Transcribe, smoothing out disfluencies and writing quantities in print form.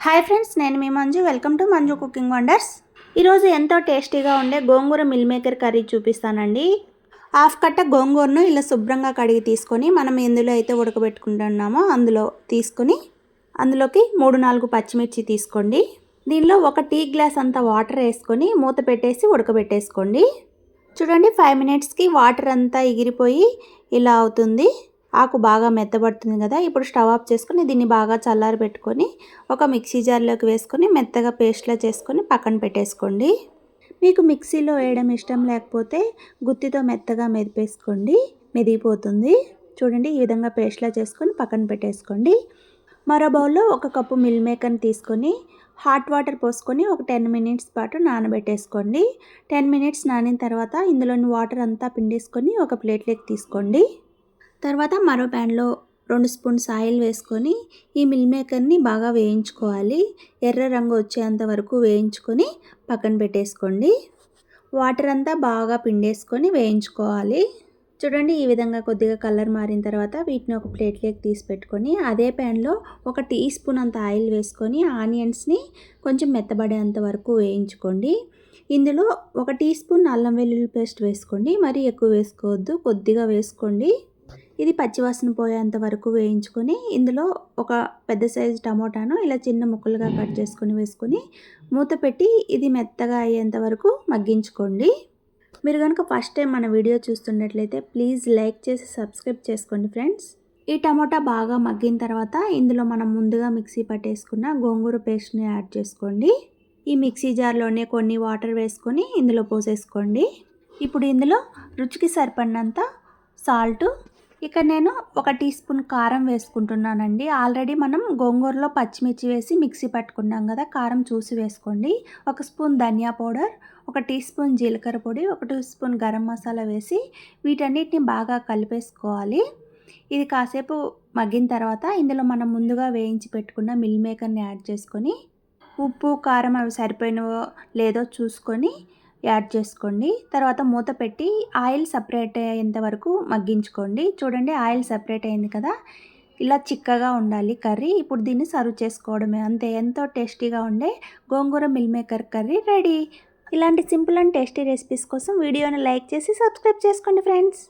Hi friends, నేను మీ Manju. Welcome to Manju cooking wonders. ఈరోజు ఎంతో టేస్టీగా ఉండే గోంగూర మిల్ మేకర్ కర్రీ చూపిస్తానండి. హాఫ్ కట్ట గోంగూరను ఇలా శుభ్రంగా కడిగి తీసుకొని మనం ఎందులో అయితే ఉడకబెట్టుకుంటున్నామో అందులో తీసుకొని అందులోకి 3-4 పచ్చిమిర్చి తీసుకోండి. దీనిలో ఒక టీ గ్లాస్ అంత వాటర్ వేసుకొని మూత పెట్టేసి ఉడకబెట్టేసుకోండి. చూడండి, 5 మినిట్స్కి వాటర్ అంతా ఎగిరిపోయి ఇలా అవుతుంది. ఆకు బాగా మెత్తబడుతుంది కదా. ఇప్పుడు స్టవ్ ఆఫ్ చేసుకొని దీన్ని బాగా చల్లారి పెట్టుకొని ఒక మిక్సీ జార్లోకి వేసుకొని మెత్తగా పేస్ట్లా చేసుకొని పక్కన పెట్టేసుకోండి. మీకు మిక్సీలో వేయడం ఇష్టం లేకపోతే గుత్తితో మెత్తగా మెదిపేసుకోండి, మెదిగిపోతుంది. చూడండి, ఈ విధంగా పేస్ట్లా చేసుకొని పక్కన పెట్టేసుకోండి. మరో బౌల్లో 1 కప్పు మిల్ మేకర్ని తీసుకొని హాట్ వాటర్ పోసుకొని ఒక 10 మినిట్స్ పాటు నానబెట్టేసుకోండి. 10 మినిట్స్ నానిన తర్వాత ఇందులోని వాటర్ అంతా పిండేసుకొని ఒక ప్లేట్లోకి తీసుకోండి. తర్వాత మరో ప్యాన్లో 2 స్పూన్స్ ఆయిల్ వేసుకొని ఈ మిల్ మేకర్ని బాగా వేయించుకోవాలి. ఎర్ర రంగు వచ్చేంత వరకు వేయించుకొని పక్కన పెట్టేసుకోండి. వాటర్ అంతా బాగా పిండేసుకొని వేయించుకోవాలి. చూడండి, ఈ విధంగా కొద్దిగా కలర్ మారిన తర్వాత వీటిని ఒక ప్లేట్లోకి తీసి పెట్టుకొని అదే ప్యాన్లో 1 టీ స్పూన్ అంత ఆయిల్ వేసుకొని ఆనియన్స్ని కొంచెం మెత్తబడేంత వరకు వేయించుకోండి. ఇందులో 1 టీ స్పూన్ అల్లం వెల్లుల్లి పేస్ట్ వేసుకోండి. మరీ ఎక్కువ వేసుకోవద్దు, కొద్దిగా వేసుకోండి. ఇది పచ్చివాసన పోయేంత వరకు వేయించుకొని ఇందులో ఒక పెద్ద సైజు టమోటాను ఇలా చిన్న ముక్కలుగా కట్ చేసుకొని వేసుకొని మూత పెట్టి ఇది మెత్తగా అయ్యేంత వరకు మగ్గించుకోండి. మీరు కనుక ఫస్ట్ టైం మన వీడియో చూస్తున్నట్లయితే ప్లీజ్ లైక్ చేసి సబ్స్క్రైబ్ చేసుకోండి ఫ్రెండ్స్. ఈ టమోటా బాగా మగ్గిన తర్వాత ఇందులో మనం ముందుగా మిక్సీ పట్టేసుకున్న గోంగూర పేస్ట్ని యాడ్ చేసుకోండి. ఈ మిక్సీ జార్లోనే కొన్ని వాటర్ వేసుకొని ఇందులో పోసేసుకోండి. ఇప్పుడు ఇందులో రుచికి సరిపడినంత సాల్ట్, ఇక నేను 1 టీ స్పూన్ కారం వేసుకుంటున్నానండి. ఆల్రెడీ మనం గోంగూరలో పచ్చిమిర్చి వేసి మిక్సీ పట్టుకున్నాం కదా, కారం చూసి వేసుకోండి. 1 స్పూన్ ధనియా పౌడర్, 1 టీ స్పూన్ జీలకర్ర పొడి, 1 టీ స్పూన్ గరం మసాలా వేసి వీటన్నిటిని బాగా కలిపేసుకోవాలి. ఇది కాసేపు మగ్గిన తర్వాత ఇందులో మనం ముందుగా వేయించి పెట్టుకున్న మిల్ మేకర్ని యాడ్ చేసుకొని ఉప్పు కారం అవి సరిపోయినవో లేదో చూసుకొని యాడ్ చేసుకోండి. తర్వాత మూత పెట్టి ఆయిల్ సపరేట్ అయ్యేంత వరకు మగ్గించుకోండి. చూడండి, ఆయిల్ సపరేట్ అయింది కదా, ఇలా చిక్కగా ఉండాలి కర్రీ. ఇప్పుడు దీన్ని సర్వ్ చేసుకోవడమే, అంతే. ఎంతో టేస్టీగా ఉండే గోంగూర మిల్ మేకర్ కర్రీ రెడీ. ఇలాంటి సింపుల్ అండ్ టేస్టీ రెసిపీస్ కోసం వీడియోని లైక్ చేసి సబ్స్క్రైబ్ చేసుకోండి ఫ్రెండ్స్.